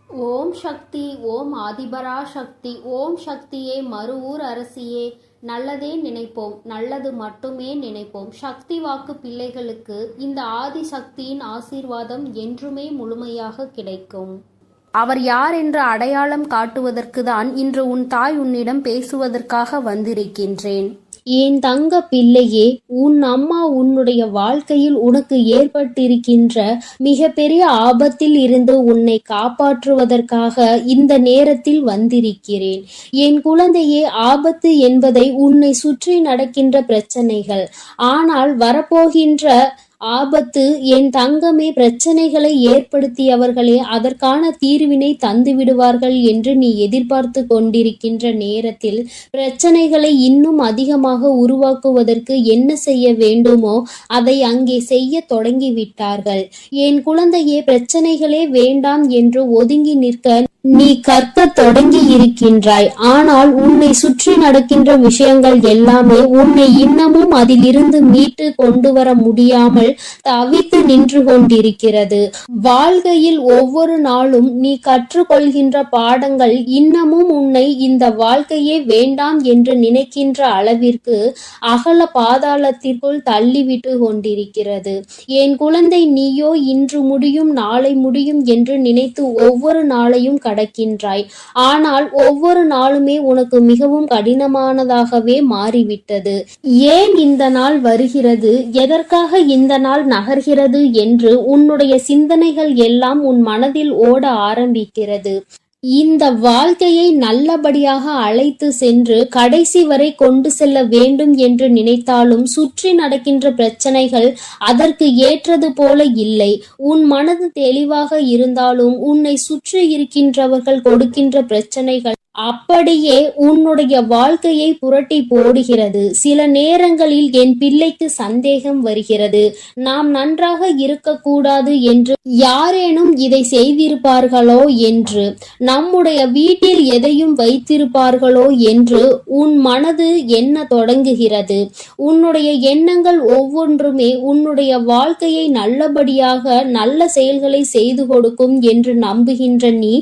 ஓம் சக்தி. ஓம் ஆதிபரா சக்தி. ஓம் சக்தியே, மறுவூர் அரசியே. நல்லதே நினைப்போம், நல்லது மட்டுமே நினைப்போம். சக்தி வாக்கு பிள்ளைகளுக்கு இந்த ஆதிசக்தியின் ஆசீர்வாதம் என்றுமே முழுமையாக கிடைக்கும். அவர் யார் என்று அடையாளம் காட்டுவதற்கு தான் இன்று உன் தாய் உன்னிடம் பேசுவதற்காக வந்திருக்கின்றேன். என் தங்க பிள்ளையே, உன் அம்மா உன்னுடைய வாழ்க்கையில் உனக்கு ஏற்பட்டிருக்கின்ற மிகப்பெரிய ஆபத்தில் இருந்து உன்னை காப்பாற்றுவதற்காக இந்த நேரத்தில் வந்திருக்கிறேன். என் குழந்தையே, ஆபத்து என்பதை உன்னை சுற்றி நடக்கின்ற பிரச்சனைகள், ஆனால் வரப்போகின்ற ஆபத்து என் தங்கமே, பிரச்சனைகளை ஏற்படுத்தியவர்களே அதற்கான தீர்வினை தந்து விடுவார்கள் என்று நீ எதிர்பார்த்து கொண்டிருக்கின்ற நேரத்தில் பிரச்சனைகளை இன்னும் அதிகமாக உருவாக்குவதற்கு என்ன செய்ய வேண்டுமோ அதை அங்கே செய்ய தொடங்கிவிட்டார்கள். என் குழந்தையே, பிரச்சனைகளே வேண்டாம் என்று ஒதுங்கி நிற்க நீ கற்க தொடங்கி இருக்கின்றாய். ஆனால் உன்னை சுற்றி நடக்கின்ற விஷயங்கள் எல்லாமே உன்னை இன்னமும் அதிலிருந்து மீட்டு கொண்டு வர முடியாமல் தவித்து நின்று கொண்டிருக்கிறது. வாழ்க்கையில் ஒவ்வொரு நாளும் நீ கற்றுக்கொள்கின்ற பாடங்கள் இன்னமும் உன்னை இந்த வாழ்க்கையே வேண்டாம் என்று நினைக்கின்ற அளவிற்கு அகல பாதாளத்திற்குள் தள்ளிவிட்டு கொண்டிருக்கிறது. என் குழந்தை, நீயோ இன்று முடியும் நாளை முடியும் என்று நினைத்து ஒவ்வொரு நாளையும் கடக்கின்றாய். ஆனால் ஒவ்வொரு நாளுமே உனக்கு மிகவும் கடினமானதாகவே மாறிவிட்டது. ஏன் இந்த நாள் வருகிறது, எதற்காக இந்த நாள் நகர்கிறது என்று உன்னுடைய சிந்தனைகள் எல்லாம் உன் மனதில் ஓட ஆரம்பிக்கிறது. இந்த வாழ்க்கையை நல்லபடியாக அழைத்து சென்று கடைசி வரை கொண்டு செல்ல வேண்டும் என்று நினைத்தாலும் சுற்றி நடக்கின்ற பிரச்சனைகள் அதற்கு ஏற்றது போல இல்லை. உன் மனது தெளிவாக இருந்தாலும் உன்னை சுற்றி இருக்கின்றவர்கள் கொடுக்கின்ற பிரச்சனைகள் அப்படியே உன்னுடைய வாழ்க்கையை புரட்டி போடுகிறது. சில நேரங்களில் என் பிள்ளைக்கு சந்தேகம் வருகிறது, நாம் நன்றாக இருக்கக்கூடாது என்று யாரேனும் இதை செய்திருப்பார்களோ என்று, நம்முடைய வீட்டில் எதையும் வைத்திருப்பார்களோ என்று உன் மனது எண்ண தொடங்குகிறது. உன்னுடைய எண்ணங்கள் ஒவ்வொன்றுமே உன்னுடைய வாழ்க்கையை நல்லபடியாக நல்ல செயல்களை செய்து கொடுக்கும் என்று நம்புகின்ற நீ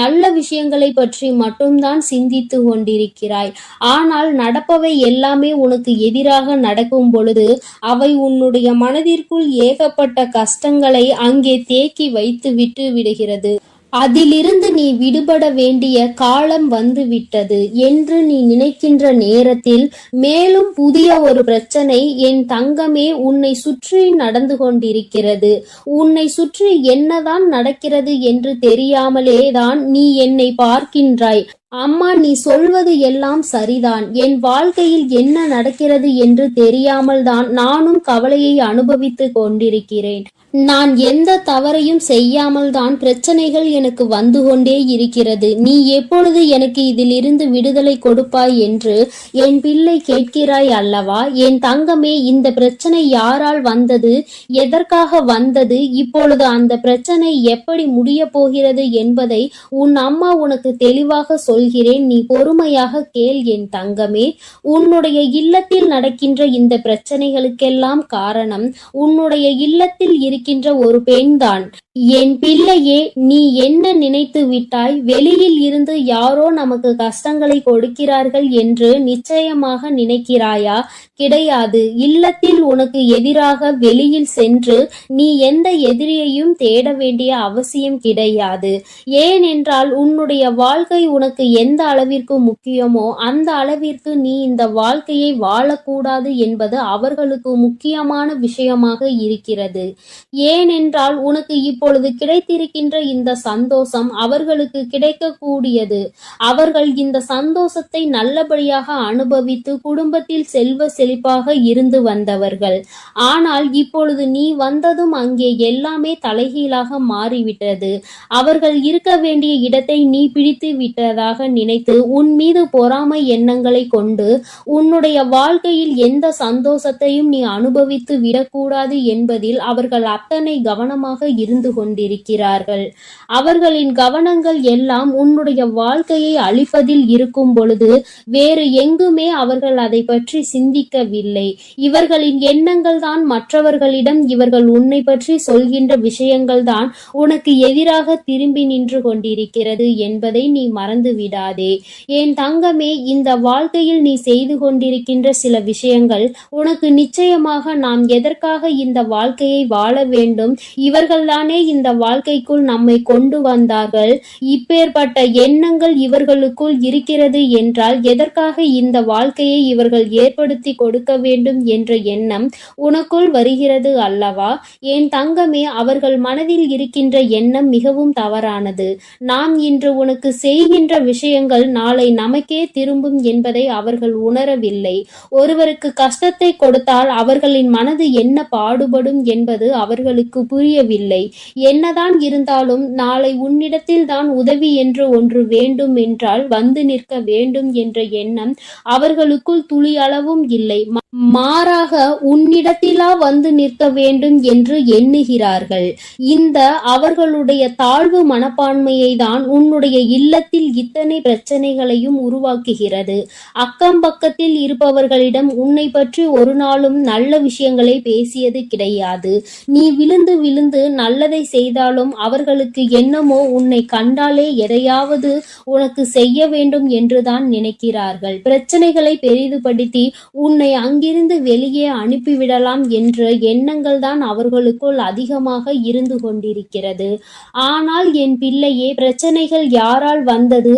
நல்ல விஷயங்களை பற்றி மட்டும் தான் சிந்தித்து கொண்டிருக்கிறாய். ஆனால் நடப்பவை எல்லாமே உனக்கு எதிராக நடக்கும் பொழுது அவை உன்னுடைய மனதிற்குள் ஏகப்பட்ட கஷ்டங்களை அங்கே தேக்கி வைத்து விட்டு விடுகிறது. அதிலிருந்து நீ விடுபட வேண்டிய காலம் வந்து விட்டது என்று நீ நினைக்கின்ற நேரத்தில் மேலும் புதிய ஒரு பிரச்சனை என் தங்கமே உன்னை சுற்றி நடந்து கொண்டிருக்கிறது. உன்னை சுற்றி என்னதான் நடக்கிறது என்று தெரியாமலே தான் நீ என்னை பார்க்கின்றாய். அம்மா, நீ சொல்வது எல்லாம் சரிதான். என் வாழ்க்கையில் என்ன நடக்கிறது என்று தெரியாமல் தான் நானும் கவலையை அனுபவித்து கொண்டிருக்கிறேன். நான் எந்த தவறையும் செய்யாமல் தான் பிரச்சனைகள் எனக்கு வந்து கொண்டே இருக்கிறது. நீ எப்பொழுது எனக்கு இதிலிருந்து விடுதலை கொடுப்பாய் என்று என் பிள்ளை கேட்கிறாய் அல்லவா? என் தங்கமே, இந்த பிரச்சனை யாரால் வந்தது, எதற்காக வந்தது, இப்பொழுது அந்த பிரச்சனை எப்படி முடிய போகிறது என்பதை உன் அம்மா உனக்கு தெளிவாக சொல்கிறேன். நீ பொறுமையாக கேள் என் தங்கமே. உன்னுடைய இல்லத்தில் நடக்கின்ற இந்த பிரச்சனைகளுக்கெல்லாம் காரணம் உன்னுடைய இல்லத்தில் இருக்கின்ற ஒரு பெண்தான். என் பிள்ளையே, நீ என்ன நினைத்து விட்டாய்? வெளியில் இருந்து யாரோ நமக்கு கஷ்டங்களை கொடுக்கிறார்கள் என்று நிச்சயமாக நினைக்கிறாயா? கிடையாது. இல்லத்தில் உனக்கு எதிராக வெளியில் சென்று நீ எந்த எதிரியையும் தேட வேண்டிய அவசியம் கிடையாது. ஏனென்றால் உன்னுடைய வாழ்க்கை உனக்கு எந்த அளவிற்கு முக்கியமோ அந்த அளவிற்கு நீ இந்த வாழ்க்கையை வாழக்கூடாது என்பது அவர்களுக்கு முக்கியமான விஷயமாக இருக்கிறது. ஏனென்றால் உனக்கு இப்பொழுது கிடைத்திருக்கின்ற இந்த சந்தோஷம் அவர்களுக்கு கிடைக்கக்கூடியது. அவர்கள் இந்த சந்தோஷத்தை நல்லபடியாக அனுபவித்து குடும்பத்தில் செல்வ செழிப்பாக இருந்து வந்தவர்கள். ஆனால் இப்பொழுது நீ வந்ததும் அங்கே எல்லாமே தலைகீழாக மாறிவிட்டது. அவர்கள் இருக்க வேண்டிய இடத்தை நீ பிடித்து விட்டதாக நினைத்து உன் மீது பொறாமை எண்ணங்களை கொண்டு உன்னுடைய வாழ்க்கையில் எந்த சந்தோஷத்தையும் நீ அனுபவித்து விடக்கூடாது என்பதில் அவர்கள் அத்தனை கவனமாக இருந்து கொண்டிருக்கிறார்கள். அவர்களின் கவனங்கள் எல்லாம் உன்னுடைய வாழ்க்கையை அழிப்பதில் இருக்கும் பொழுது வேறு எங்குமே அவர்கள் அதை பற்றி சிந்திக்கவில்லை. இவர்களின் எண்ணங்கள் தான் மற்றவர்களிடம் இவர்கள் உன்னை பற்றி சொல்கின்ற விஷயங்கள் தான் உனக்கு எதிராக திரும்பி நின்று கொண்டிருக்கிறது என்பதை நீ மறந்து விடாதே. என் தங்கமே, இந்த வாழ்க்கையில் நீ செய்து கொண்டிருக்கின்ற சில விஷயங்கள் உனக்கு நிச்சயமாக நாம் எதற்காக இந்த வாழ்க்கையை வாழ வேண்டும், இவர்கள்தானே இந்த வாழ்க்கைக்குள் நம்மை கொண்டு வந்தார்கள், இப்பேற்பட்ட எண்ணங்கள் இவர்களுக்குள் இருக்கிறது என்றால் எதற்காக இந்த வாழ்க்கையை இவர்கள் ஏற்படுத்தி கொடுக்க வேண்டும் என்ற எண்ணம் உனக்குள் வருகிறது அல்லவா? என் தங்கமே, அவர்கள் மனதில் இருக்கின்ற எண்ணம் மிகவும் தவறானது. நாம் இன்று உனக்கு செய்கின்ற விஷயங்கள் நாளை நமக்கே திரும்பும் என்பதை அவர்கள் உணரவில்லை. ஒருவருக்கு கஷ்டத்தை கொடுத்தால் அவர்களின் மனது என்ன பாடுபடும் என்பது அவர்களுக்கு புரியவில்லை. என்னதான் இருந்தாலும் நாளை உன்னிடத்தில் தான் உதவி என்று ஒன்று வேண்டும் என்றால் வந்து நிற்க வேண்டும் என்ற எண்ணம் அவர்களுக்குள் துளி அளவும் இல்லை. மாறாக உன்னிடத்திலா வந்து நிற்க வேண்டும் என்று எண்ணுகிறார்கள். இந்த அவர்களுடைய தாழ்வு மனப்பான்மையை தான் உன்னுடைய இல்லத்தில் இத்தனை பிரச்சனைகளையும் உருவாக்குகிறது. அக்கம் பக்கத்தில் இருப்பவர்களிடம் உன்னை பற்றி ஒரு நாளும் நல்ல விஷயங்களை பேசியது கிடையாது. நீ விழுந்து விழுந்து நல்லதை செய்தாலும் அவர்களுக்கு என்னமோ உன்னை கண்டாலே எதையாவது உனக்கு செய்ய வேண்டும் என்றுதான் நினைக்கிறார்கள். பிரச்சனைகளை பெரிதுபடுத்தி உன்னை அங்கிருந்து வெளியே அனுப்பிவிடலாம் என்ற எண்ணங்கள் தான் அவர்களுக்குள் அதிகமாக இருந்து கொண்டிருக்கிறது. ஆனால் என் பிள்ளையே, பிரச்சனைகள் யாரால் வந்தது,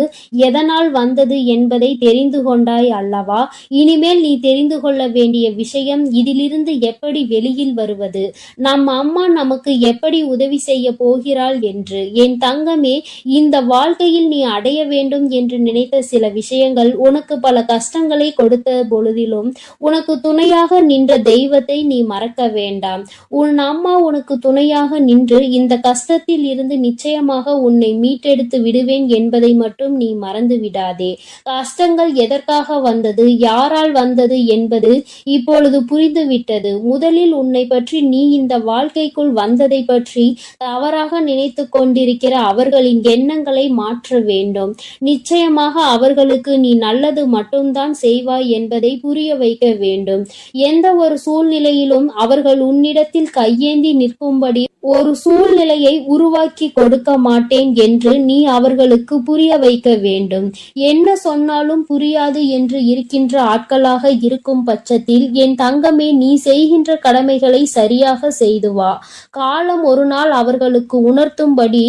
எதனால் வந்தது என்பதை தெரிந்து கொண்டாய் அல்லவா? இனிமேல் நீ தெரிந்து கொள்ள வேண்டிய விஷயம் இதிலிருந்து எப்படி வெளியில் வருவது, நம் அம்மா நமக்கு எப்படி உதவி செய்ய போகிறாள் என்று. என் தங்கமே, இந்த வாழ்க்கையில் நீ அடைய வேண்டும் என்று நினைத்த சில விஷயங்கள் உனக்கு பல கஷ்டங்களை கொடுத்த பொழுதிலும் உனக்கு துணையாக நின்ற தெய்வத்தை நீ மறக்க வேண்டாம். உன் அம்மா உனக்கு துணையாக நின்று இந்த கஷ்டத்தில் இருந்து நிச்சயமாக உன்னை மீட்டெடுத்து விடுவேன் என்பதை மட்டும் நீ மறந்து விடாதே. கஷ்டங்கள் எதற்காக வந்தது, யாரால் வந்தது என்பது இப்பொழுது புரிந்துவிட்டது. முதலில் உன்னை பற்றி நீ இந்த வாழ்க்கைக்குள் வந்ததை பற்றி தவறாக நினைத்து கொண்டிருக்கிற அவர்களின் எண்ணங்களை மாற்ற வேண்டும். நிச்சயமாக அவர்களுக்கு நீ நல்லது மட்டும்தான் செய்வாய் என்பதை புரிய வைக்க வேண்டும். எந்த ஒரு சூழ்நிலையிலும் அவர்கள் உன்னிடத்தில் கையேந்தி நிற்கும்படி ஒரு சூழ்நிலையை உருவாக்கி கொடுக்க மாட்டேன் என்று நீ அவர்களுக்கு புரிய வைக்க வேண்டும். என்ன சொன்னாலும் புரியாது என்று இருக்கின்ற ஆட்களாக இருக்கும் பட்சத்தில் என் தங்கமே, நீ செய்கின்ற கடமைகளை சரியாக செய்து வா. காலம் ஒரு நாள் அவர்களுக்கு உணர்த்தும்படி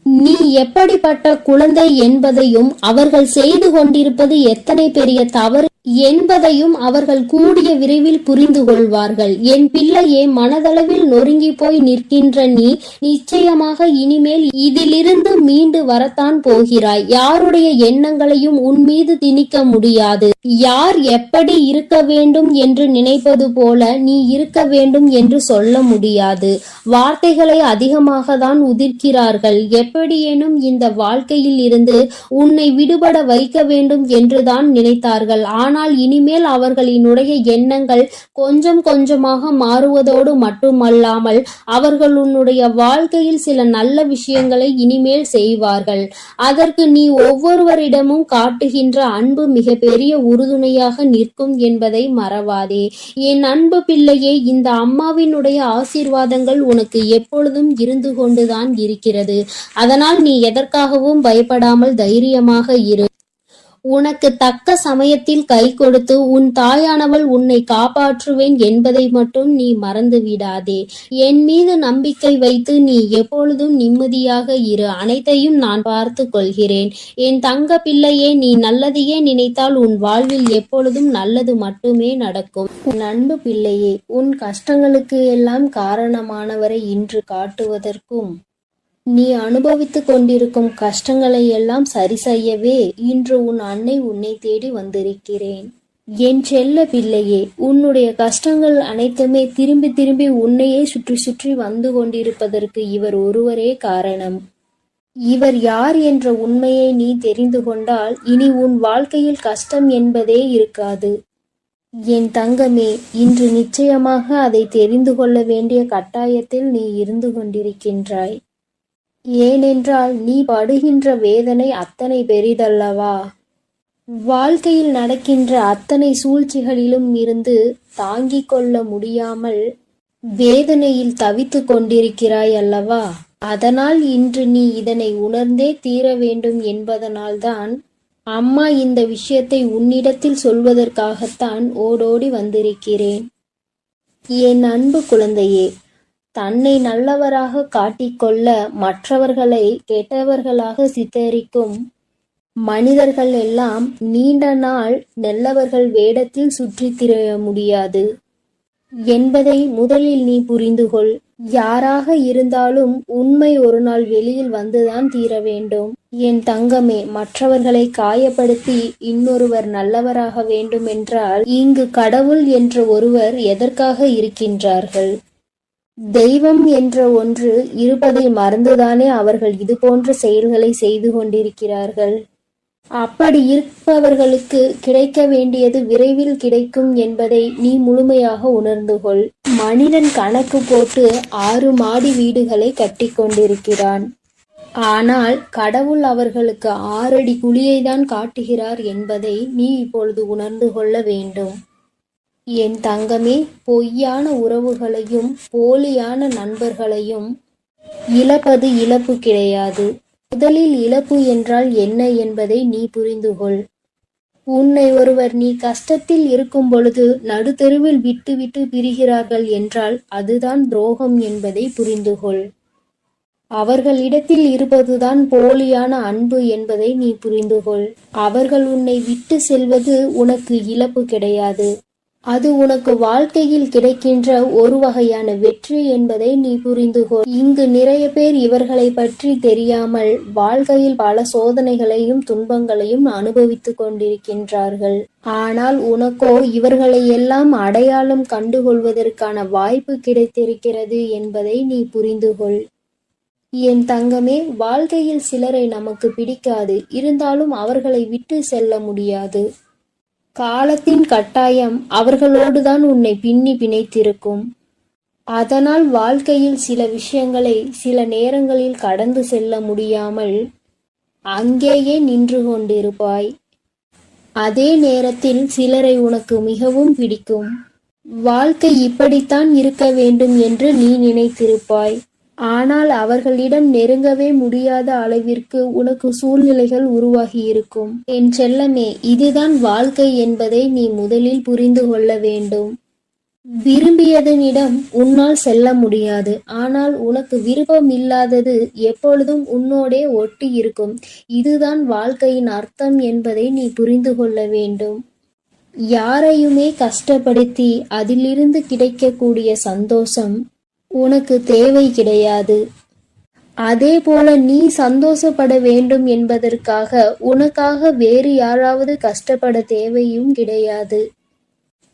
நீ எப்படிப்பட்ட குழந்தை என்பதையும் அவர்கள் செய்து கொண்டிருப்பது எத்தனை பெரிய தவறு என்பதையும் அவர்கள் கூடிய விரைவில் புரிந்து கொள்வார்கள். என் பிள்ளையே, மனதளவில் நொறுங்கி போய் நிற்கின்ற நீ நிச்சயமாக இனிமேல் இதிலிருந்து மீண்டு வரத்தான் போகிறாய். யாருடைய எண்ணங்களையும் உன் மீது திணிக்க முடியாது. யார் எப்படி இருக்க வேண்டும் என்று நினைப்பது போல நீ இருக்க வேண்டும் என்று சொல்ல முடியாது. வார்த்தைகளை அதிகமாக தான் உதிர்க்கிறார்கள். எப்படியேனும் இந்த வாழ்க்கையில் இருந்து உன்னை விடுபட வைக்க வேண்டும் என்றுதான் நினைத்தார்கள். ஆனால் இனிமேல் அவர்களினுடைய எண்ணங்கள் கொஞ்சம் கொஞ்சமாக மாறுவதோடு மட்டுமல்லாமல் அவர்கள் உன்னுடைய வாழ்க்கையில் சில நல்ல விஷயங்களை இனிமேல் செய்வார்கள். அதற்கு நீ ஒவ்வொருவரிடமும் காட்டுகின்ற அன்பு மிக பெரிய உறுதுணையாக நிற்கும் என்பதை மறவாதே. என் அன்பு பிள்ளையே, இந்த அம்மாவினுடைய ஆசீர்வாதங்கள் உனக்கு எப்பொழுதும் இருந்து கொண்டுதான் இருக்கிறது. அதனால் நீ எதற்காகவும் பயப்படாமல் தைரியமாக இரு. உனக்கு தக்க சமயத்தில் கை கொடுத்து உன் தாயானவள் உன்னை காப்பாற்றுவேன் என்பதை மட்டும் நீ மறந்து விடாதே. என் மீது நம்பிக்கை வைத்து நீ எப்பொழுதும் நிம்மதியாக இரு. அனைத்தையும் நான் பார்த்து கொள்கிறேன். என் தங்க பிள்ளையே, நீ நல்லதையே நினைத்தால் உன் வாழ்வில் எப்பொழுதும் நல்லது மட்டுமே நடக்கும். உன் அன்பு பிள்ளையே, உன் கஷ்டங்களுக்கு எல்லாம் காரணமானவரை இன்று காட்டுவதற்கும் நீ அனுபவித்துக் கொண்டிருக்கும் கஷ்டங்களை எல்லாம் சரி செய்யவே இன்று உன் அன்னை உன்னை தேடி வந்திருக்கிறேன். என் செல்ல பிள்ளையே, உன்னுடைய கஷ்டங்கள் அனைத்துமே திரும்பி திரும்பி உன்னையே சுற்றி சுற்றி வந்து கொண்டிருப்பதற்கு இவர் ஒருவரே காரணம். இவர் யார் என்ற உண்மையை நீ தெரிந்து கொண்டால் இனி உன் வாழ்க்கையில் கஷ்டம் என்பதே இருக்காது. என் தங்கமே, இன்று நிச்சயமாக அதை தெரிந்து கொள்ள வேண்டிய கட்டாயத்தில் நீ இருந்து கொண்டிருக்கின்றாய். ஏனென்றால் நீ படுகின்ற வேதனை அத்தனை பெரிதல்லவா? வாழ்க்கையில் நடக்கின்ற அத்தனை சூழ்ச்சிகளிலும் இருந்து தாங்கிக் கொள்ள முடியாமல் வேதனையில் தவித்துக் கொண்டிருக்கிறாய் அல்லவா? அதனால் இன்று நீ இதனை உணர்ந்தே தீர வேண்டும் என்பதனால்தான் அம்மா இந்த விஷயத்தை உன்னிடத்தில் சொல்வதற்காகத்தான் ஓடோடி வந்திருக்கிறேன். என் அன்பு குழந்தையே, தன்னை நல்லவராக காட்டிக்கொள்ள மற்றவர்களை கெட்டவர்களாக சித்தரிக்கும் மனிதர்கள் எல்லாம் நீண்ட நாள் நல்லவர்கள் வேடத்தில் சுற்றித் திரிய முடியாது என்பதை முதலில் நீ புரிந்துகொள். யாராக இருந்தாலும் உண்மை ஒரு நாள் வெளியில் வந்துதான் தீர வேண்டும். என் தங்கமே, மற்றவர்களை காயப்படுத்தி இன்னொருவர் நல்லவராக வேண்டுமென்றால் இங்கு கடவுள் என்ற ஒருவர் எதற்காக இருக்கின்றார்கள்? தெய்வம் என்ற ஒன்று இருப்பதை மறந்துதானே அவர்கள் இது போன்ற செயல்களை செய்து கொண்டிருக்கிறார்கள். அப்படி இருப்பவர்களுக்கு கிடைக்க வேண்டியது விரைவில் கிடைக்கும் என்பதை நீ முழுமையாக உணர்ந்து கொள். மனிதன் கணக்கு போட்டு 6 மாடி வீடுகளை கட்டி கொண்டிருக்கிறான். ஆனால் கடவுள் அவர்களுக்கு 6 அடி குழியை தான் காட்டுகிறார் என்பதை நீ இப்பொழுது உணர்ந்து கொள்ள வேண்டும். என் தங்கமே, பொய்யான உறவுகளையும் போலியான நண்பர்களையும் இழப்பது இழப்பு கிடையாது. முதலில் இழப்பு என்றால் என்ன என்பதை நீ புரிந்துகொள். உன்னை ஒருவர் நீ கஷ்டத்தில் இருக்கும் பொழுது நடுத்தெருவில் விட்டு விட்டு பிரிகிறார்கள் என்றால் அதுதான் துரோகம் என்பதை புரிந்துகொள். அவர்களிடத்தில் இருப்பதுதான் போலியான அன்பு என்பதை நீ புரிந்துகொள். அவர்கள் உன்னை விட்டு செல்வது உனக்கு இழப்பு கிடையாது. அது உனக்கு வாழ்க்கையில் கிடைக்கின்ற ஒரு வகையான வெற்றி என்பதை நீ புரிந்துகொள். இங்கு நிறைய பேர் இவர்களை பற்றி தெரியாமல் வாழ்க்கையில் பல சோதனைகளையும் துன்பங்களையும் அனுபவித்துக் கொண்டிருக்கின்றார்கள். ஆனால் உனக்கோ இவர்களை எல்லாம் அடையாளம் கண்டுகொள்வதற்கான வாய்ப்பு கிடைத்திருக்கிறது என்பதை நீ புரிந்துகொள். என் தங்கமே, வாழ்க்கையில் சிலரை நமக்கு பிடிக்காது, இருந்தாலும் அவர்களை விட்டு செல்ல முடியாது. காலத்தின் கட்டாயம் அவர்களோடுதான் உன்னை பின்னி பிணைத்திருக்கும். அதனால் வாழ்க்கையில் சில விஷயங்களை சில நேரங்களில் கடந்து செல்ல முடியாமல் அங்கேயே நின்று கொண்டிருப்பாய். அதே நேரத்தில் சிலரை உனக்கு மிகவும் பிடிக்கும். வாழ்க்கை இப்படித்தான் இருக்க வேண்டும் என்று நீ நினைத்திருப்பாய். ஆனால் அவர்களிடம் நெருங்கவே முடியாத அளவிற்கு உனக்கு சூழ்நிலைகள் உருவாகி இருக்கும். என் செல்லமே, இதுதான் வாழ்க்கை என்பதை நீ முதலில் புரிந்து கொள்ள வேண்டும். விரும்பியதனிடம் உன்னால் செல்ல முடியாது. ஆனால் உனக்கு விருப்பம் இல்லாதது எப்பொழுதும் உன்னோடே ஒட்டி இருக்கும். இதுதான் வாழ்க்கையின் அர்த்தம் என்பதை நீ புரிந்து கொள்ள வேண்டும். யாரையுமே கஷ்டப்படுத்தி அதிலிருந்து கிடைக்கக்கூடிய சந்தோஷம் உனக்கு தேவை கிடையாது. அதே போல நீ சந்தோஷப்பட வேண்டும் என்பதற்காக உனக்காக வேறு யாராவது கஷ்டப்பட தேவையும் கிடையாது.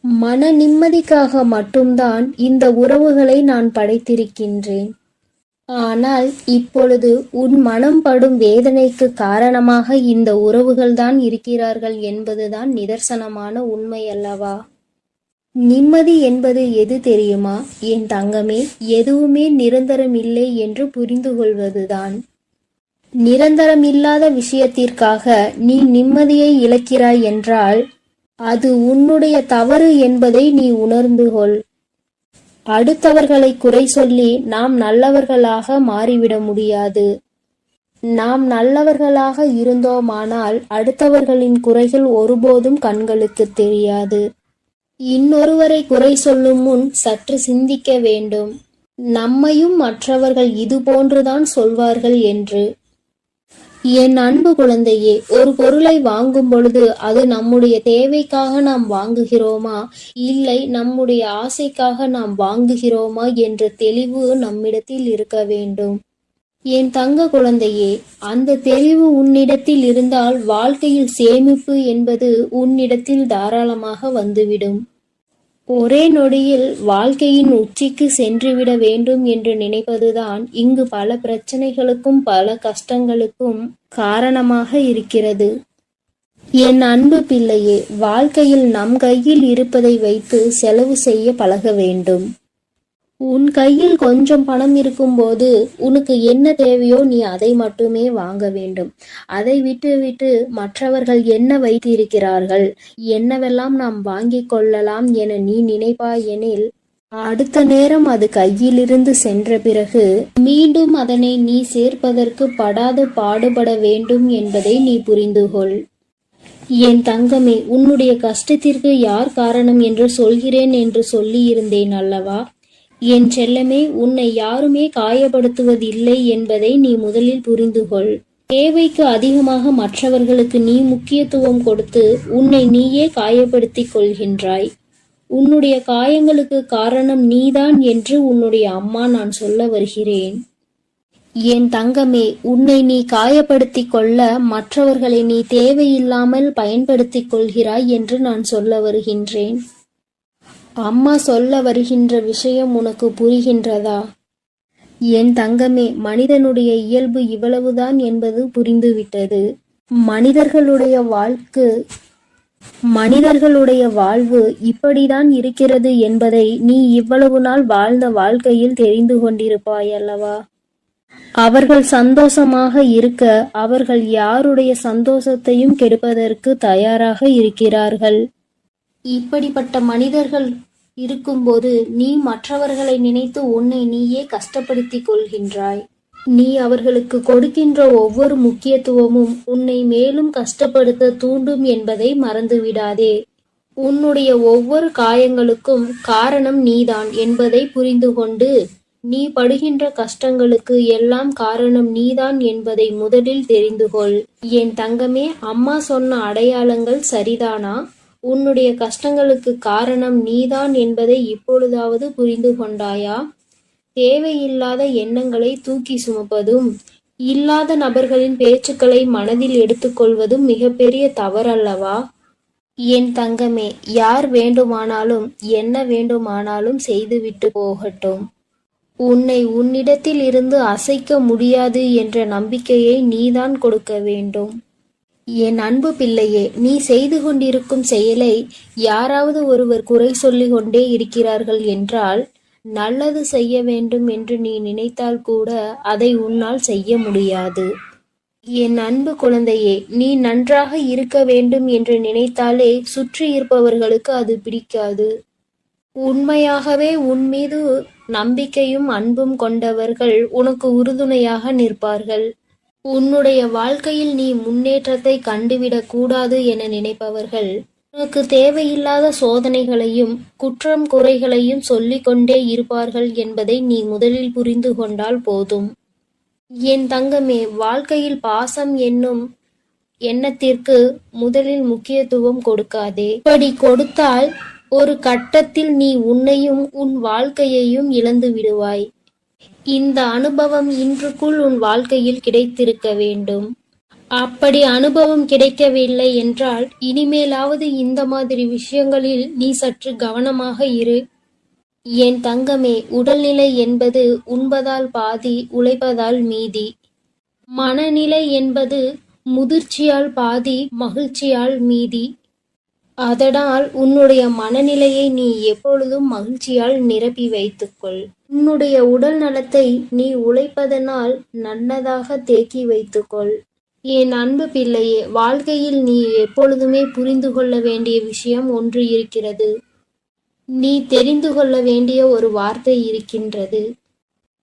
மன நிம்மதிக்காக மட்டும்தான் இந்த உறவுகளை நான் படைத்திருக்கின்றேன். ஆனால் இப்பொழுது உன் மனம் படும் வேதனைக்கு காரணமாக இந்த உறவுகள்தான் இருக்கிறார்கள் என்பதுதான் நிதர்சனமான உண்மை அல்லவா? நிம்மதி என்பது எது தெரியுமா என் தங்கமே? எதுவுமே நிரந்தரம் இல்லை என்று புரிந்து கொள்வதுதான். நிரந்தரம் இல்லாத விஷயத்திற்காக நீ நிம்மதியை இழக்கிறாய் என்றால் அது உன்னுடைய தவறு என்பதை நீ உணர்ந்து கொள். அடுத்தவர்களை குறை சொல்லி நாம் நல்லவர்களாக மாறிவிட முடியாது. நாம் நல்லவர்களாக இருந்தோமானால் அடுத்தவர்களின் குறைகள் ஒருபோதும் கண்களுக்கு தெரியாது. இன்னொருவரை குறை சொல்லும் முன் சற்று சிந்திக்க வேண்டும். நம்மையும் மற்றவர்கள் இது போன்றுதான் சொல்வார்கள் என்று. என் அன்பு குழந்தையே, ஒரு பொருளை வாங்கும் பொழுது அது நம்முடைய தேவைக்காக நாம் வாங்குகிறோமா, இல்லை நம்முடைய ஆசைக்காக நாம் வாங்குகிறோமா என்ற தெளிவு நம்மிடத்தில் இருக்க வேண்டும். என் தங்க குழந்தையே, அந்த தெளிவு உன்னிடத்தில் இருந்தால் வாழ்க்கையில் சேமிப்பு என்பது உன்னிடத்தில் தாராளமாக வந்துவிடும். ஒரே நொடியில் வாழ்க்கையின் உச்சிக்கு சென்றுவிட வேண்டும் என்று நினைப்பதுதான் இங்கு பல பிரச்சனைகளுக்கும் பல கஷ்டங்களுக்கும் காரணமாக இருக்கிறது. என் அன்பு பிள்ளையே, வாழ்க்கையில் நம் கையில் இருப்பதை வைத்து செலவு செய்ய பழக வேண்டும். உன் கையில் கொஞ்சம் பணம் இருக்கும்போது உனக்கு என்ன தேவையோ நீ அதை மட்டுமே வாங்க வேண்டும். அதை விட்டு மற்றவர்கள் என்ன வைத்திருக்கிறார்கள், என்னவெல்லாம் நாம் வாங்கிக் கொள்ளலாம் என நீ நினைப்பாயெனில், அடுத்த நேரம் அது கையிலிருந்து சென்ற பிறகு மீண்டும் அதனை நீ சேர்ப்பதற்கு படாது பாடுபட வேண்டும் என்பதை நீ புரிந்துகொள். என் தங்கமே, உன்னுடைய கஷ்டத்திற்கு யார் காரணம் என்று சொல்கிறேன் என்று சொல்லியிருந்தேன் அல்லவா? என் செல்லமே, உன்னை யாருமே காயப்படுத்துவதில்லை என்பதை நீ முதலில் புரிந்துகொள். தேவைக்கு அதிகமாக மற்றவர்களுக்கு நீ முக்கியத்துவம் கொடுத்து உன்னை நீயே காயப்படுத்திக் கொள்கின்றாய். உன்னுடைய காயங்களுக்கு காரணம் நீதான் என்று உன்னுடைய அம்மா நான் சொல்ல வருகிறேன். என் தங்கமே, உன்னை நீ காயப்படுத்திக் கொள்ள மற்றவர்களை நீ தேவையில்லாமல் பயன்படுத்திக் கொள்கிறாய் என்று நான் சொல்ல வருகின்றேன். அம்மா சொல்ல வருகின்ற விஷயம் உனக்கு புரிகின்றதா? என் தங்கமே, மனிதனுடைய இயல்பு இவ்வளவுதான் என்பது புரிந்துவிட்டது. மனிதர்களுடைய வாழ்வு இப்படிதான் இருக்கிறது என்பதை நீ இவ்வளவு நாள் வாழ்ந்த வாழ்க்கையில் தெரிந்து கொண்டிருப்பாய் அல்லவா? அவர்கள் சந்தோஷமாக இருக்க அவர்கள் யாருடைய சந்தோஷத்தையும் கெடுப்பதற்கு தயாராக இருக்கிறார்கள். இப்படிப்பட்ட மனிதர்கள் இருக்கும்போது நீ மற்றவர்களை நினைத்து உன்னை நீயே கஷ்டப்படுத்திக் கொள்கின்றாய். நீ அவர்களுக்கு கொடுக்கின்ற ஒவ்வொரு முக்கியத்துவமும் உன்னை மேலும் கஷ்டப்படுத்த தூண்டும் என்பதை மறந்துவிடாதே. உன்னுடைய ஒவ்வொரு காயங்களுக்கும் காரணம் நீதான் என்பதை புரிந்து கொண்டு, நீ படுகின்ற கஷ்டங்களுக்கு எல்லாம் காரணம் நீதான் என்பதை முதலில் தெரிந்து கொள். என் தங்கமே, அம்மா சொன்ன அடையாளங்கள் சரிதானா? உன்னுடைய கஷ்டங்களுக்கு காரணம் நீதான் என்பதை இப்பொழுதாவது புரிந்து கொண்டாயா? தேவையில்லாத எண்ணங்களை தூக்கி சுமப்பதும் இல்லாத நபர்களின் பேச்சுக்களை மனதில் எடுத்துக்கொள்வதும் மிகப்பெரிய தவறல்லவா? என் தங்கமே, யார் வேண்டுமானாலும் என்ன வேண்டுமானாலும் செய்துவிட்டு போகட்டும். உன்னை உன்னிடத்தில் இருந்து அசைக்க முடியாது என்ற நம்பிக்கையை நீதான் கொடுக்க வேண்டும். என் அன்பு பிள்ளையே, நீ செய்து கொண்டிருக்கும் செயலை யாராவது ஒருவர் குறை சொல்லிக் கொண்டே இருக்கிறார்கள் என்றால், நல்லது செய்ய வேண்டும் என்று நீ நினைத்தால் கூட அதை உன்னால் செய்ய முடியாது. என் அன்பு குழந்தையே, நீ நன்றாக இருக்க வேண்டும் என்று நினைத்தாலே சுற்றி இருப்பவர்களுக்கு அது பிடிக்காது. உண்மையாகவே உன் மீது நம்பிக்கையும் அன்பும் கொண்டவர்கள் உனக்கு உறுதுணையாக நிற்பார்கள். உன்னுடைய வாழ்க்கையில் நீ முன்னேற்றத்தை கண்டுவிடக் கூடாது என நினைப்பவர்கள் உனக்கு தேவையில்லாத சோதனைகளையும் குற்றம் குறைகளையும் சொல்லிக் கொண்டே இருப்பார்கள் என்பதை நீ முதலில் புரிந்து கொண்டால் போதும். என் தங்கமே, வாழ்க்கையில் பாசம் என்னும் எண்ணத்திற்கு முதலில் முக்கியத்துவம் கொடுக்காதே. இப்படி கொடுத்தால் ஒரு கட்டத்தில் நீ உன்னையும் உன் வாழ்க்கையையும் இழந்து விடுவாய். இந்த அனுபவம் இன்றுக்குள் உன் வாழ்க்கையில் கிடைத்திருக்க வேண்டும். அப்படி அனுபவம் கிடைக்கவில்லை என்றால் இனிமேலாவது இந்த மாதிரி விஷயங்களில் நீ சற்று கவனமாக இரு. என் தங்கமே, உடல்நிலை என்பது உண்பதால் பாதி, உழைப்பதால் மீதி. மனநிலை என்பது முதிர்ச்சியால் பாதி, மகிழ்ச்சியால் மீதி. அதனால் உன்னுடைய மனநிலையை நீ எப்பொழுதும் மகிழ்ச்சியால் நிரப்பி வைத்துக்கொள். உன்னுடைய உடல் நலத்தை நீ உழைப்பதனால் நல்லதாக தேக்கி வைத்துக்கொள். என் அன்பு பிள்ளையே, வாழ்க்கையில் நீ எப்பொழுதுமே புரிந்து கொள்ள வேண்டிய விஷயம் ஒன்று இருக்கிறது. நீ தெரிந்து கொள்ள வேண்டிய ஒரு வார்த்தை இருக்கின்றது.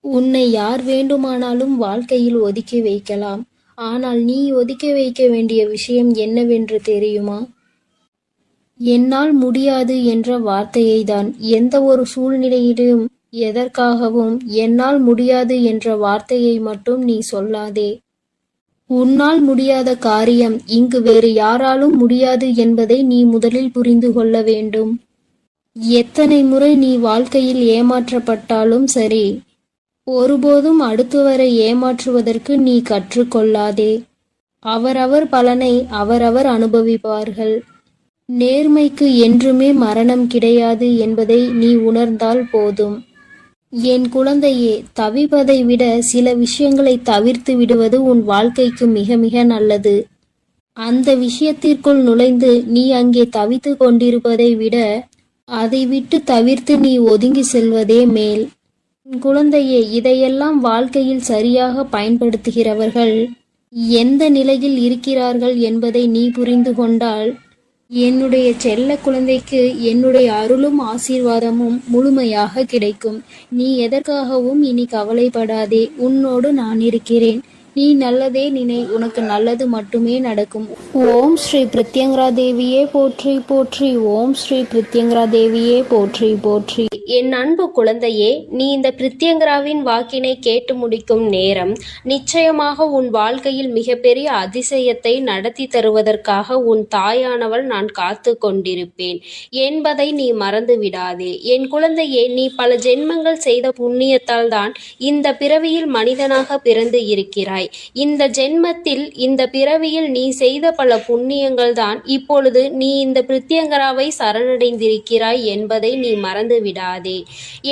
உன்னை யார் வேண்டுமானாலும் வாழ்க்கையில் ஒதுக்கி வைக்கலாம். ஆனால் நீ ஒதுக்கி வைக்க வேண்டிய விஷயம் என்னவென்று தெரியுமா? என்னால் முடியாது என்ற வார்த்தையை தான். எந்த ஒரு சூழ்நிலையிலும் எதற்காகவும் என்னால் முடியாது என்ற வார்த்தையை மட்டும் நீ சொல்லாதே. உன்னால் முடியாத காரியம் இங்கு வேறு யாராலும் முடியாது என்பதை நீ முதலில் புரிந்து கொள்ள வேண்டும். எத்தனை முறை நீ வாழ்க்கையில் ஏமாற்றப்பட்டாலும் சரி, ஒருபோதும் அடுத்தவரை ஏமாற்றுவதற்கு நீ கற்றுக்கொள்ளாதே. அவரவர் பலனை அவரவர் அனுபவிப்பார்கள். நேர்மைக்கு என்றுமே மரணம் கிடையாது என்பதை நீ உணர்ந்தால் போதும். என் குழந்தையே, தவிப்பதை விட சில விஷயங்களை தவிர்த்து விடுவது உன் வாழ்க்கைக்கு மிக மிக நல்லது. அந்த விஷயத்திற்குள் நுழைந்து நீ அங்கே தவித்து கொண்டிருப்பதை விட அதை விட்டு தவிர்த்து நீ ஒதுங்கி செல்வதே மேல். குழந்தையே, இதையெல்லாம் வாழ்க்கையில் சரியாக பயன்படுத்துகிறவர்கள் எந்த நிலையில் இருக்கிறார்கள் என்பதை நீ புரிந்து கொண்டால் என்னுடைய செல்ல குழந்தைக்கு என்னுடைய அருளும் ஆசீர்வாதமும் முழுமையாக கிடைக்கும். நீ எதற்காகவும் இனி கவலைப்படாதே. உன்னோடு நான் இருக்கிறேன். நீ நல்லதே நினை, உனக்கு நல்லது மட்டுமே நடக்கும். ஓம் ஸ்ரீ பிரித்யங்கரா தேவியே போற்றி போற்றி. ஓம் ஸ்ரீ பிரித்யங்கரா தேவியே போற்றி போற்றி. என் அன்பு குழந்தையே, நீ இந்த பிரித்யங்கராவின் வாக்கினை கேட்டு முடிக்கும் நேரம் நிச்சயமாக உன் வாழ்க்கையில் மிகப்பெரிய அதிசயத்தை நடத்தி தருவதற்காக உன் தாயானவள் நான் காத்து கொண்டிருப்பேன் என்பதை நீ மறந்து விடாதே. என் குழந்தையே, நீ பல ஜென்மங்கள் செய்த புண்ணியத்தால் தான் இந்த பிறவியில் மனிதனாக பிறந்து இருக்கிறாய். இந்த ஜென்மத்தில் இந்த பிறவியில் நீ செய்த பல புண்ணியங்கள் தான் இப்பொழுது நீ இந்த பிரித்யங்கராவை சரணடைந்திருக்கிறாய் என்பதை நீ மறந்து விடாதே.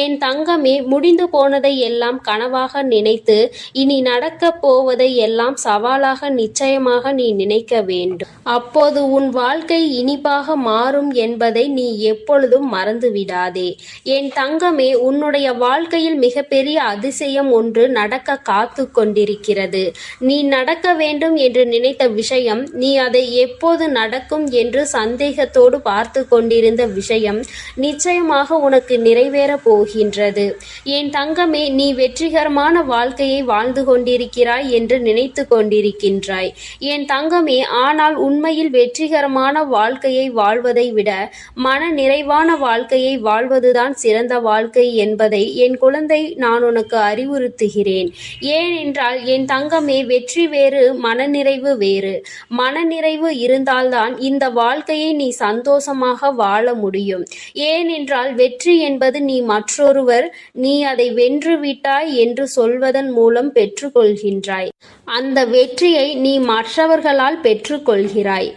என் தங்கமே, முடிந்து போனதை எல்லாம் கனவாக நினைத்து இனி நடக்கப் போவதை எல்லாம் சவாலாக நிச்சயமாக நீ நினைக்க வேண்டும். அப்போது உன் வாழ்க்கை இனிப்பாக மாறும் என்பதை நீ எப்பொழுதும் மறந்து விடாதே. என் தங்கமே, உன்னுடைய வாழ்க்கையில் மிகப்பெரிய அதிசயம் ஒன்று நடக்க காத்து கொண்டிருக்கிறது. நீ நடக்க வேண்டும் என்று நினைத்த விஷயம், நீ அதை எப்போது நடக்கும் என்று சந்தேகத்தோடு பார்த்து கொண்டிருந்த விஷயம் நிச்சயமாக உனக்கு நிறைவேறப் போகின்றது. என் தங்கமே, நீ வெற்றிகரமான வாழ்க்கையை வாழ்ந்து கொண்டிருக்கிறாய் என்று நினைத்து கொண்டிருக்கின்றாய். என் தங்கமே, ஆனால் உண்மையில் வெற்றிகரமான வாழ்க்கையை வாழ்வதை விட மன நிறைவான வாழ்க்கையை வாழ்வதுதான் சிறந்த வாழ்க்கை என்பதை என் குழந்தை நான் உனக்கு அறிவுறுத்துகிறேன். ஏனென்றால் என் தங்கமே, வெற்றி வேறு, மனநிறைவு வேறு. மனநிறைவு இருந்தால்தான் இந்த வாழ்க்கையை நீ சந்தோஷமாக வாழ முடியும். ஏனென்றால் வெற்றி என்பது நீ மற்றொருவர் நீ அதை வென்று விட்டாய் என்று சொல்வதன் மூலம் பெற்றுக்கொள்கின்றாய். அந்த வெற்றியை நீ மற்றவர்களால் பெற்றுக்கொள்கிறாய்.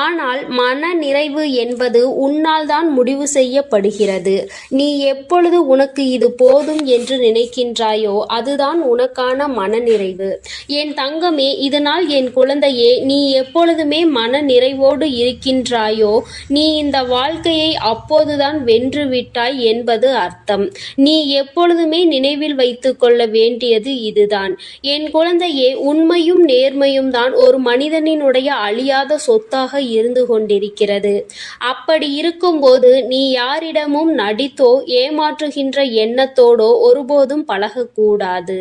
ஆனால் மன நிறைவு என்பது உன்னால் தான் முடிவு செய்யப்படுகிறது. நீ எப்பொழுது உனக்கு இது போதும் என்று நினைக்கின்றாயோ அதுதான் உனக்கான மனநிறைவு. என் தங்கமே, இதனால் என் குழந்தையே, நீ எப்பொழுதுமே மன நிறைவோடு இருக்கின்றாயோ நீ இந்த வாழ்க்கையை அப்போதுதான் வென்று விட்டாய் என்பது அர்த்தம். நீ எப்பொழுதுமே நினைவில் வைத்து கொள்ள வேண்டியது இதுதான். என் குழந்தையே, உண்மையும் நேர்மையும் தான் ஒரு மனிதனினுடைய அழியாத சொத்தாக இருந்து கொண்டிருக்கிறது. அப்படி இருக்கும்போது நீ யாரிடமும் நடித்தோ ஏமாற்றுகின்ற எண்ணத்தோடோ ஒருபோதும் பழகக்கூடாது.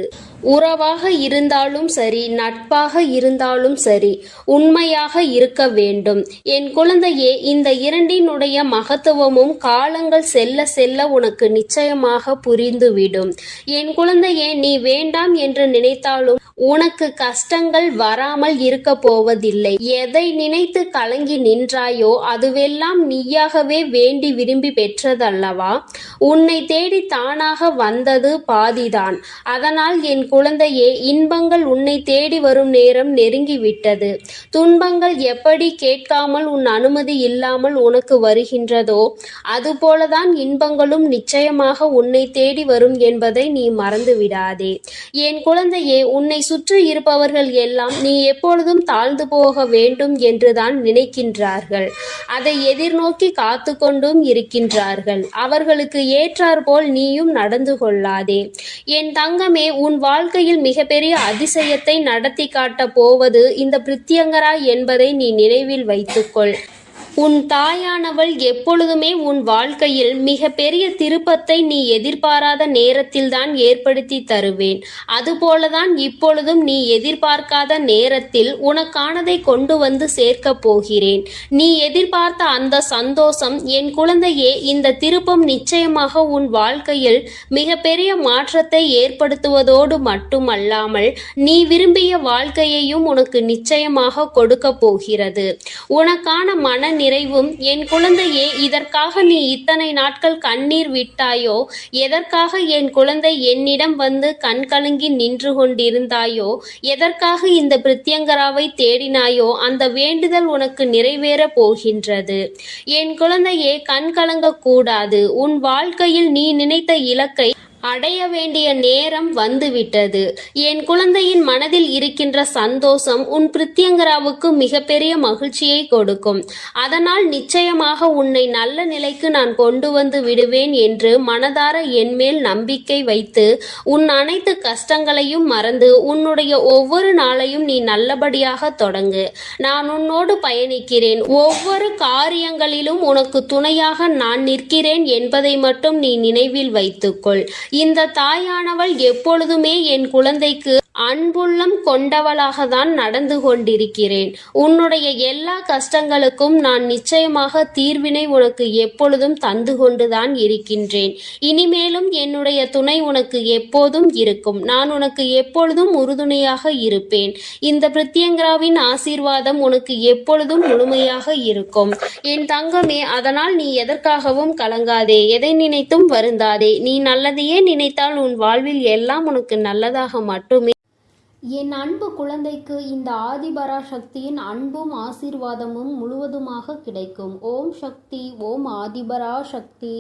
உறவாக இருந்தாலும் சரி, நட்பாக இருந்தாலும் சரி, உண்மையாக இருக்க வேண்டும். என் குழந்தையே, இந்த இரண்டினுடைய மகத்துவமும் காலங்கள் செல்ல செல்ல உனக்கு நிச்சயமாக புரிந்துவிடும். என் குழந்தையே, நீ வேண்டாம் என்று நினைத்தாலும் உனக்கு கஷ்டங்கள் வராமல் இருக்க போவதில்லை. எதை நினைத்து கலங்கி நின்றாயோ அதுவெல்லாம் நீயாகவே வேண்டி விரும்பி பெற்றதல்லவா? உன்னை தேடி தானாக வந்தது பாதிதான். அதனால் என் குழந்தையே, இன்பங்கள் உன்னை தேடி வரும் நேரம் நெருங்கிவிட்டது. துன்பங்கள் எப்படி கேட்காமல் உன் அனுமதி இல்லாமல் உனக்கு வருகின்றதோ அதுபோலதான் இன்பங்களும் நிச்சயமாக உன்னை தேடி வரும் என்பதை நீ மறந்து விடாதே. என் குழந்தையே, உன்னை சுற்றி இருப்பவர்கள் எல்லாம் நீ எப்பொழுதும் தாழ்ந்து போக வேண்டும் என்றுதான் நினைக்கின்றார்கள். அதை எதிர்நோக்கி காத்து கொண்டும் இருக்கின்றார்கள். அவர்களுக்கு ஏற்றாற்போல் நீயும் நடந்து கொள்ளாதே. என் தங்கமே, உன் வாழ்க்கையில் மிகப்பெரிய அதிசயத்தை நடத்தி காட்டப் போவது இந்த பிரித்யங்கரா என்பதை நீ நினைவில் வைத்துக்கொள். உன் தாயானவள் எப்பொழுதுமே உன் வாழ்க்கையில் மிக பெரிய திருப்பத்தை நீ எதிர்பாராத நேரத்தில்தான் ஏற்படுத்தி தருவேன். அதுபோலதான் இப்பொழுதும் நீ எதிர்பார்க்காத நேரத்தில் உனக்கானதை கொண்டு வந்து சேர்க்கப் போகிறேன். நீ எதிர்பார்த்த அந்த சந்தோஷம் என் குழந்தையே, இந்த திருப்பம் நிச்சயமாக உன் வாழ்க்கையில் மிக பெரிய மாற்றத்தை ஏற்படுத்துவதோடு மட்டுமல்லாமல் நீ விரும்பிய வாழ்க்கையையும் உனக்கு நிச்சயமாக கொடுக்க போகிறது. உனக்கான மன நிறைவும் என் குழந்தையே, இதற்காக நீ இத்தனை நாட்கள் கண்ணீர் விட்டாயோ, எதற்காக என் குழந்தை என்னிடம் வந்து கண் கலங்கி நின்று கொண்டிருந்தாயோ, எதற்காக இந்த பிரித்யங்கராவை தேடினாயோ அந்த வேண்டுதல் உனக்கு நிறைவேற போகின்றது. என் குழந்தையே, கண் கலங்க கூடாது. உன் வாழ்க்கையில் நீ நினைத்த இலக்கை அடைய வேண்டிய நேரம் வந்துவிட்டது. என் குழந்தையின் மனதில் இருக்கின்ற சந்தோஷம் உன் பிரித்யங்கராவுக்கு மிகப்பெரிய மகிழ்ச்சியை கொடுக்கும். அதனால் நிச்சயமாக உன்னை நல்ல நிலைக்கு நான் கொண்டு வந்து விடுவேன் என்று மனதார என்மேல் நம்பிக்கை வைத்து உன் அனைத்து கஷ்டங்களையும் மறந்து உன்னுடைய ஒவ்வொரு நாளையும் நீ நல்லபடியாக தொடங்கு. நான் உன்னோடு பயணிக்கிறேன். ஒவ்வொரு காரியங்களிலும் உனக்கு துணையாக நான் நிற்கிறேன் என்பதை மட்டும் நீ நினைவில் வைத்துக்கொள். இந்த தாயானவள் எப்பொழுதுமே என் குழந்தைக்கு அன்புள்ளம் கொண்டவளாக தான் நடந்து கொண்டிருக்கிறேன். உன்னுடைய எல்லா கஷ்டங்களுக்கும் நான் நிச்சயமாக தீர்வினை உனக்கு எப்பொழுதும் தந்து கொண்டுதான் இருக்கின்றேன். இனிமேலும் என்னுடைய துணை உனக்கு எப்போதும் இருக்கும். நான் உனக்கு எப்பொழுதும் உறுதுணையாக இருப்பேன். இந்த பிரித்யங்கராவின் ஆசீர்வாதம் உனக்கு எப்பொழுதும் முழுமையாக இருக்கும் என் தங்கமே. அதனால் நீ எதற்காகவும் கலங்காதே, எதை நினைத்தும் வருந்தாதே. நீ நல்லதையே நினைத்தால் உன் வாழ்வில் எல்லாம் உனக்கு நல்லதாக மட்டுமே. என் அன்பு குழந்தைக்கு இந்த ஆதிபராசக்தியின் அன்பும் ஆசீர்வாதமும் முழுவதுமாக கிடைக்கும். ஓம் சக்தி, ஓம் ஆதிபராசக்தி.